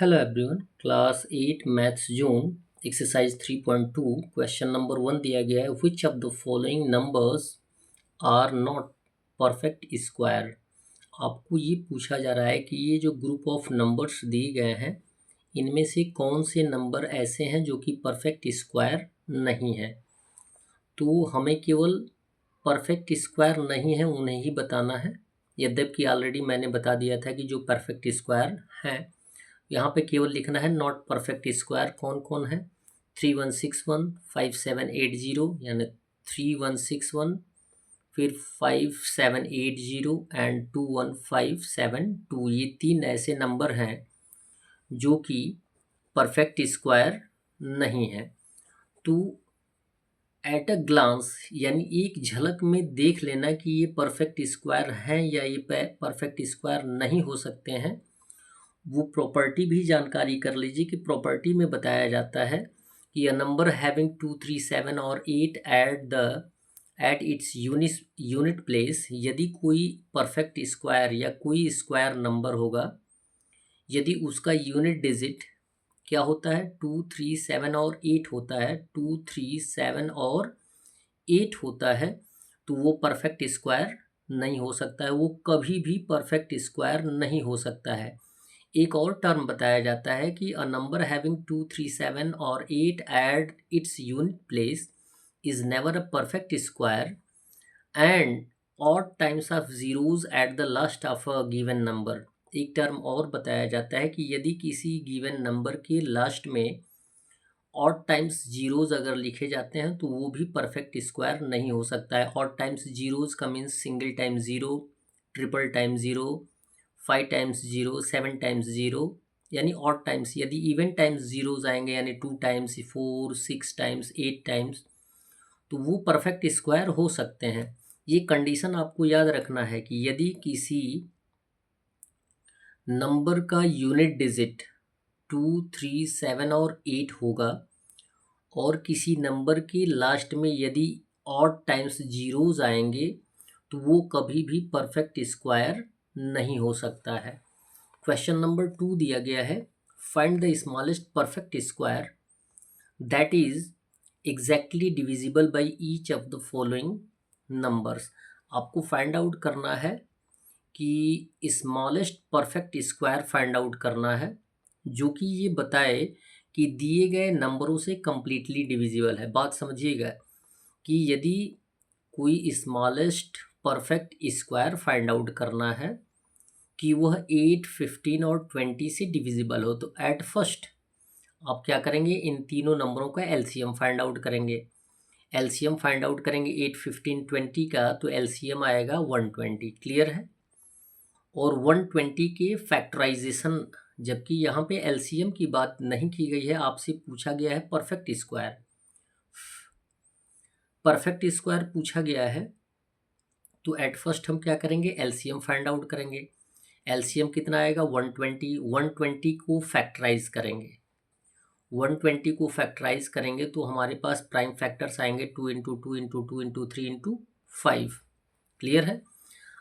Hello everyone, class 8 maths zone exercise 3.2 question number 1 दिया गया है। Which of the following numbers are not perfect square. आपको ये पूछा जा रहा है कि ये जो ग्रुप ऑफ नंबर्स दिए गए हैं इनमें से कौन से नंबर ऐसे हैं जो कि परफेक्ट स्क्वायर नहीं है। तो हमें केवल परफेक्ट स्क्वायर नहीं है उन्हें ही बताना है, यद्यपि ऑलरेडी मैंने बता दिया था कि जो परफेक्ट स्क्वायर हैं यहाँ पे केवल लिखना है नॉट परफेक्ट स्क्वायर कौन कौन है। 3161, 5780 यानी 3161, फिर 5780 एंड 21572, ये तीन ऐसे नंबर हैं जो कि परफेक्ट स्क्वायर नहीं है। तो एट अ ग्लांस यानी एक झलक में देख लेना कि ये परफेक्ट स्क्वायर हैं या ये परफेक्ट स्क्वायर नहीं हो सकते हैं, वो प्रॉपर्टी भी जानकारी कर लीजिए कि प्रॉपर्टी में बताया जाता है कि अ नंबर हैविंग 2, 3, 7 और 8 एट इट्स यूनिट प्लेस, यदि कोई परफेक्ट स्क्वायर या कोई स्क्वायर नंबर होगा यदि उसका यूनिट डिजिट क्या होता है 2, 3, 7 और 8 होता है, 2, 3, 7 और 8 होता है, तो वो परफेक्ट स्क्वायर नहीं हो सकता है, वो कभी भी परफेक्ट स्क्वायर नहीं हो सकता है। एक और टर्म बताया जाता है कि अ नंबर हैविंग 2, 3, 7 और 8 at its unit place is never a perfect square and odd times of zeros at the last of a given number. एक टर्म और बताया जाता है कि यदि किसी गिवन नंबर के लास्ट में ऑड टाइम्स जीरोज अगर लिखे जाते हैं तो वो भी परफेक्ट स्क्वायर नहीं हो सकता है। ऑड टाइम्स जीरोज का means single time zero, triple time zero, 5 times zero, 7 times zero, यानी ऑड टाइम्स। यदि इवन टाइम्स ज़ीरोज आएंगे यानी 2 टाइम्स, 4, 6 टाइम्स, 8 टाइम्स, तो वो परफेक्ट स्क्वायर हो सकते हैं। ये कंडीशन आपको याद रखना है कि यदि किसी नंबर का यूनिट डिजिट 2, 3, 7 और 8 होगा और किसी नंबर के लास्ट में यदि ऑड टाइम्स जीरोज आएंगे तो वो कभी भी परफेक्ट स्क्वायर नहीं हो सकता है। क्वेश्चन नंबर 2 दिया गया है, find the smallest perfect square that is exactly divisible by each of the following numbers. आपको फाइंड आउट करना है कि smallest perfect square find out करना है जो कि ये बताए कि दिए गए नंबरों से कंप्लीटली डिविजिबल है। बात समझिएगा कि यदि कोई smallest perfect square find out करना है कि वह 8, 15 और 20 से डिविजिबल हो, तो एट फर्स्ट आप क्या करेंगे, इन तीनों नंबरों का एलसीएम फाइंड आउट करेंगे। एलसीएम फाइंड आउट करेंगे 8, 15, 20 का, तो एलसीएम आएगा 120। क्लियर है। और 120 के फैक्टराइजेशन, जबकि यहाँ पे एलसीएम की बात नहीं की गई है, आपसे पूछा गया है परफेक्ट स्क्वायर। परफेक्ट स्क्वायर पूछा गया है तो एट फर्स्ट हम क्या करेंगे, एलसीएम फाइंड आउट करेंगे। एलसीएम कितना आएगा 120, 120 को फैक्टराइज करेंगे। 120 को फैक्टराइज करेंगे तो हमारे पास प्राइम फैक्टर्स आएंगे 2 into 2 into 2 into 3 into 5। Clear है।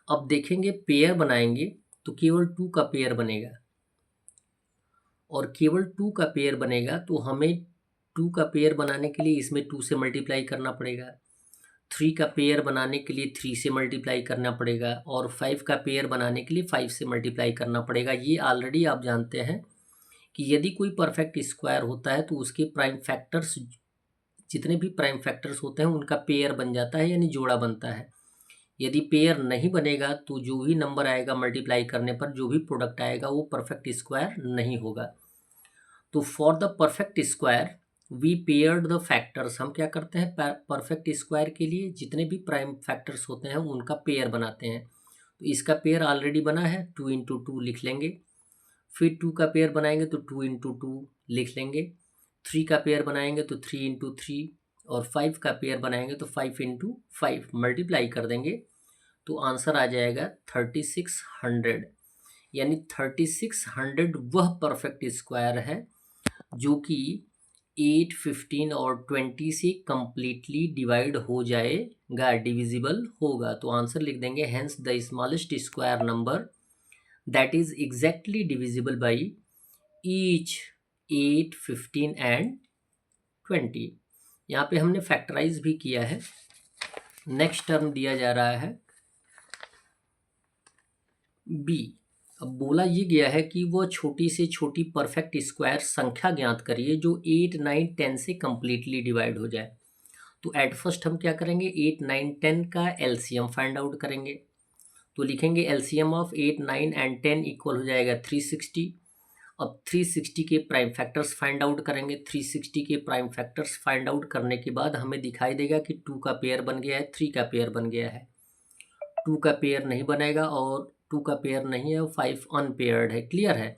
अब देखेंगे पेयर बनाएंगे तो केवल 2 का पेयर बनेगा, और केवल 2 का पेयर बनेगा तो हमें 2 का पेयर बनाने के लिए इसमें 2 से मल्टीप्लाई करना पड़ेगा, 3 का पेयर बनाने के लिए 3 से मल्टीप्लाई करना पड़ेगा, और 5 का पेयर बनाने के लिए 5 से मल्टीप्लाई करना पड़ेगा। ये ऑलरेडी आप जानते हैं कि यदि कोई परफेक्ट स्क्वायर होता है तो उसके प्राइम फैक्टर्स, जितने भी प्राइम फैक्टर्स होते हैं उनका पेयर बन जाता है, यानी जोड़ा बनता है। यदि पेयर नहीं बनेगा तो जो भी नंबर आएगा मल्टीप्लाई करने पर जो भी प्रोडक्ट आएगा वो परफेक्ट स्क्वायर नहीं होगा। तो for the perfect square we paired the factors. हम क्या करते हैं, परफेक्ट स्क्वायर के लिए जितने भी प्राइम फैक्टर्स होते हैं उनका पेयर बनाते हैं। तो इसका पेयर ऑलरेडी बना है, 2 इंटू 2 लिख लेंगे। फिर 2 का पेयर बनाएंगे तो 2 इंटू 2 लिख लेंगे। 3 का पेयर बनाएंगे तो 3 इंटू 3, और 5 का पेयर बनाएंगे तो 5 इंटू 5 मल्टीप्लाई कर देंगे तो आंसर आ जाएगा 3600। यानी 3600 वह परफेक्ट स्क्वायर है जो कि 8, 15 और 20 से कंप्लीटली डिवाइड हो जाएगा, डिविजिबल होगा। तो आंसर लिख देंगे hence the smallest square number that is exactly divisible by each 8, 15 and 20। यहाँ पे हमने फैक्टराइज भी किया है। नेक्स्ट टर्म दिया जा रहा है बी। अब बोला ये गया है कि वो छोटी से छोटी परफेक्ट स्क्वायर संख्या ज्ञात करिए जो 8, 9, 10 से कंप्लीटली डिवाइड हो जाए। तो एट फर्स्ट हम क्या करेंगे, 8, 9, 10 का एलसीएम फाइंड आउट करेंगे। तो लिखेंगे एलसीएम ऑफ 8, 9 एंड 10 इक्वल हो जाएगा 360। अब 360 के प्राइम फैक्टर्स फाइंड आउट करेंगे। 360 के प्राइम फैक्टर्स फाइंड आउट करने के बाद हमें दिखाई देगा कि 2 का पेयर बन गया है, 3 का पेयर बन गया है। 2 का पेयर नहीं बनेगा और 2 का पेयर नहीं है, 5 अनपेयर्ड है। क्लियर है।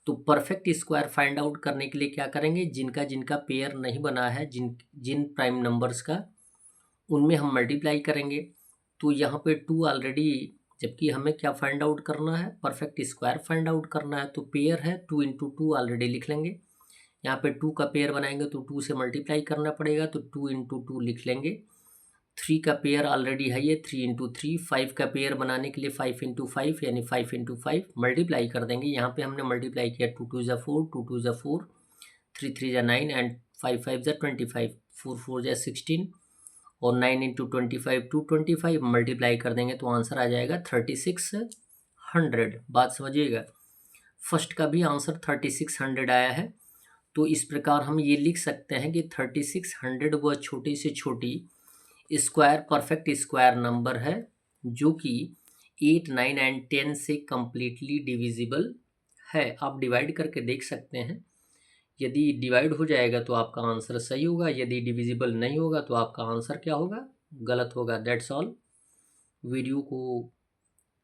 तो परफेक्ट स्क्वायर फाइंड आउट करने के लिए क्या करेंगे, जिनका जिनका पेयर नहीं बना है, जिन प्राइम नंबर्स का, उनमें हम मल्टीप्लाई करेंगे। तो यहाँ पे 2 ऑलरेडी, जबकि हमें क्या फाइंड आउट करना है, परफेक्ट स्क्वायर फाइंड आउट करना है। तो पेयर है 2 इंटू 2 ऑलरेडी लिख लेंगे। यहाँ पे 2 का पेयर बनाएंगे तो 2 से मल्टीप्लाई करना पड़ेगा, तो 2 इंटू 2 लिख लेंगे। 3 का पेयर ऑलरेडी है ये 3 इंटू 3। 5 का पेयर बनाने के लिए 5 इंटू 5 यानी 5 इंटू 5 मल्टीप्लाई कर देंगे। यहाँ पे हमने मल्टीप्लाई किया 2 2 ज़ा 4, 2 2 ज़ा 4, 3 3 ज़ा 9 एंड 5 5 ज़ा 25, 4 4 ज़ा 16 और 9 इंटू 25 225 मल्टीप्लाई कर देंगे तो आंसर आ जाएगा 3600। बात समझिएगा। फर्स्ट का भी आंसर 3600 आया है। तो इस प्रकार हम ये लिख सकते हैं कि 3600 वह छोटी से छोटी स्क्वायर परफेक्ट स्क्वायर नंबर है जो कि 8, 9 एंड 10 से कंप्लीटली डिविजिबल है। आप डिवाइड करके देख सकते हैं। यदि डिवाइड हो जाएगा तो आपका आंसर सही होगा, यदि डिविजिबल नहीं होगा तो आपका आंसर क्या होगा, गलत होगा। That's all. वीडियो को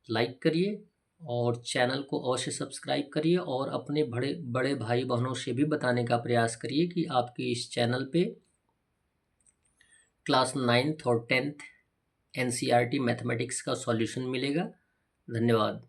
लाइक करिए और चैनल को अवश्य सब्सक्राइब करिए और अपने बड़े बड़े भाई बहनों से भी बताने का प्रयास करिए कि आपके इस चैनल पे क्लास 9th और 10th एनसीईआरटी मैथमेटिक्स का सॉल्यूशन मिलेगा। धन्यवाद।